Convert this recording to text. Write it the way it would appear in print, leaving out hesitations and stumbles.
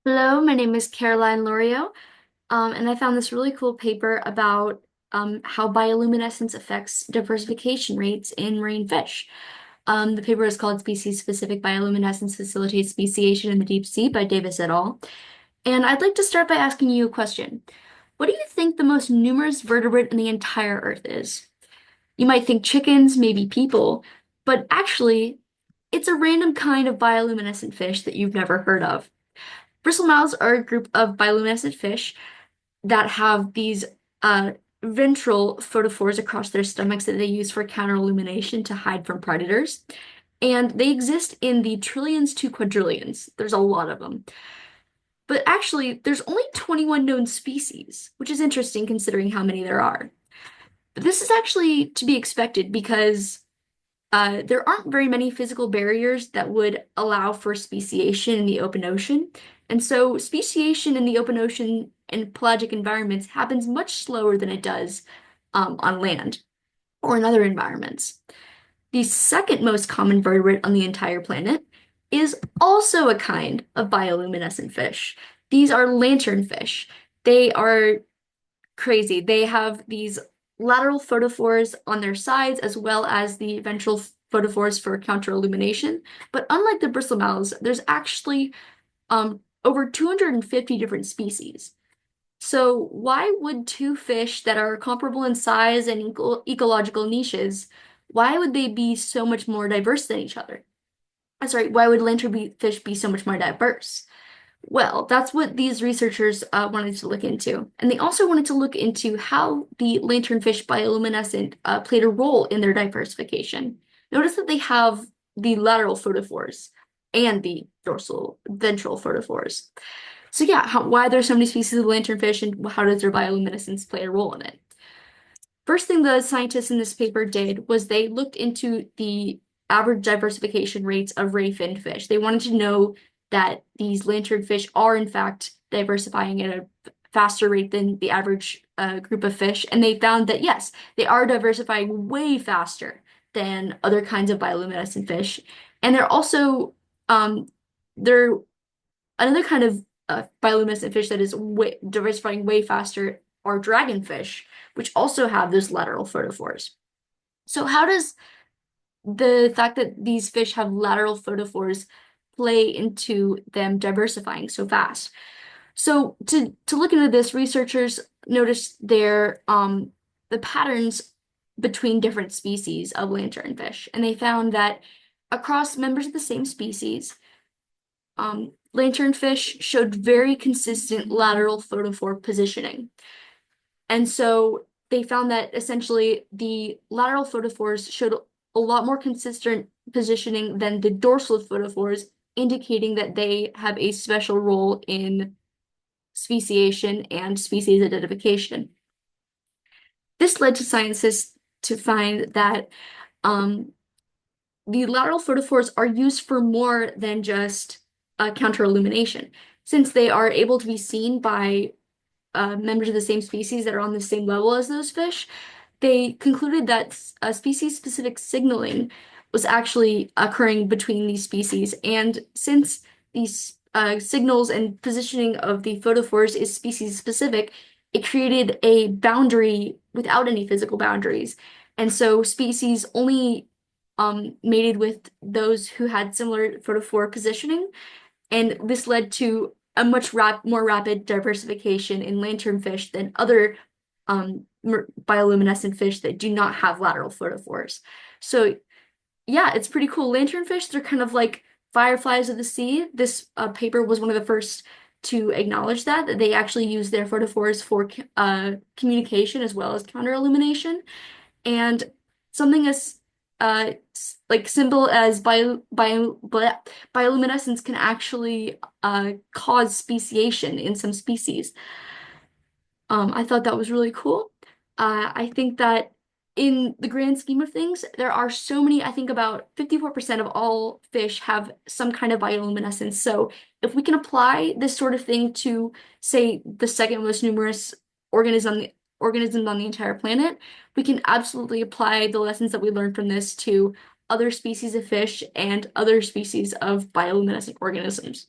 Hello, my name is Caroline Lorio, and I found this really cool paper about how bioluminescence affects diversification rates in marine fish. The paper is called Species-Specific Bioluminescence Facilitates Speciation in the Deep Sea by Davis et al. And I'd like to start by asking you a question. What do you think the most numerous vertebrate in the entire Earth is? You might think chickens, maybe people, but actually, it's a random kind of bioluminescent fish that you've never heard of. Bristlemouths are a group of bioluminescent fish that have these uh, ventral photophores across their stomachs that they use for counter-illumination to hide from predators. And they exist in the trillions to quadrillions. There's a lot of them. But actually, there's only 21 known species, which is interesting considering how many there are. But this is actually to be expected because there aren't very many physical barriers that would allow for speciation in the open ocean. And so speciation in the open ocean and pelagic environments happens much slower than it does on land or in other environments. The second most common vertebrate on the entire planet is also a kind of bioluminescent fish. These are lanternfish. They are crazy. They have these lateral photophores on their sides as well as the ventral photophores for counter-illumination. But unlike the bristlemouths, there's actually over 250 different species. So why would two fish that are comparable in size and ecological niches, why would they be so much more diverse than each other? Sorry, why would lanternfish be so much more diverse? Well, that's what these researchers wanted to look into. And they also wanted to look into how the lanternfish bioluminescent played a role in their diversification. Notice that they have the lateral photophores and the dorsal ventral photophores. So yeah, why there's so many species of lanternfish and how does their bioluminescence play a role in it? First thing the scientists in this paper did was they looked into the average diversification rates of ray-finned fish. They wanted to know that these lanternfish are in fact diversifying at a faster rate than the average group of fish, and they found that yes, they are diversifying way faster than other kinds of bioluminescent fish, and they're also they're another kind of bioluminescent fish that is diversifying way faster are dragonfish, which also have those lateral photophores. So how does the fact that these fish have lateral photophores play into them diversifying so fast? So to look into this, researchers noticed the patterns between different species of lanternfish, and they found that across members of the same species, lanternfish showed very consistent lateral photophore positioning. And so they found that essentially the lateral photophores showed a lot more consistent positioning than the dorsal photophores, indicating that they have a special role in speciation and species identification. This led to scientists to find that um, the lateral photophores are used for more than just counter-illumination, since they are able to be seen by members of the same species that are on the same level as those fish. They concluded that species-specific signaling was actually occurring between these species, and since these signals and positioning of the photophores is species-specific, it created a boundary without any physical boundaries. And so species only mated with those who had similar photophore positioning, and this led to a much more rapid diversification in lanternfish than other bioluminescent fish that do not have lateral photophores. So yeah, it's pretty cool. Lanternfish, they're kind of like fireflies of the sea. This paper was one of the first to acknowledge that they actually use their photophores for communication as well as counter illumination. And something as like simple as bioluminescence can actually cause speciation in some species. I thought that was really cool. I think that in the grand scheme of things, there are so many, I think about 54% of all fish have some kind of bioluminescence. So if we can apply this sort of thing to, say, the second most numerous organism, organisms on the entire planet, we can absolutely apply the lessons that we learned from this to other species of fish and other species of bioluminescent organisms.